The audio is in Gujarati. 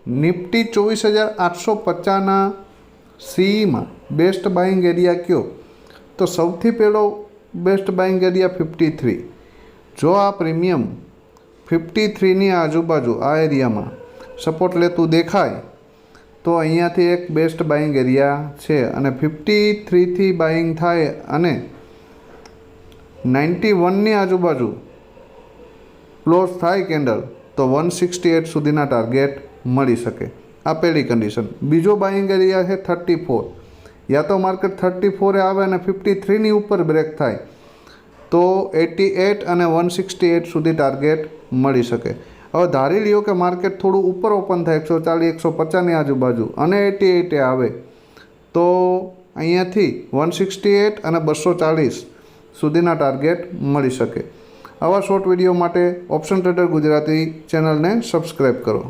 નિફ્ટી 24,850ના સીઈમાં બેસ્ટ બાઇંગ એરિયા કયો? તો સૌથી પહેલો બેસ્ટ બાઇંગ એરિયા 53. જો આ પ્રીમિયમ 53ની આજુબાજુ આ એરિયામાં સપોર્ટ લેતું દેખાય તો અહીંયાથી એક બેસ્ટ બાઇંગ એરિયા છે, અને 53થી બાઇંગ થાય અને 91ની આજુબાજુ ક્લોઝ થાય કેન્ડલ તો 168 સુધીના ટાર્ગેટ મળી શકે. આ પહેલી કન્ડિશન. બીજો બાઇંગ એરિયા છે 34. યા તો માર્કેટ 34 આવે અને 53ની ઉપર બ્રેક થાય તો 88 અને 168 સુધી ટાર્ગેટ મળી શકે. હવે ધારી લ્યો કે માર્કેટ થોડું ઉપર ઓપન થાય 140-150ની આજુબાજુ અને 88 આવે તો અહીંયાથી 168 અને 240 સુધીના ટાર્ગેટ મળી શકે. આવા શોર્ટ વિડીયો માટે ઓપ્શન ટ્રેડર ગુજરાતી ચેનલને સબસ્ક્રાઈબ કરો.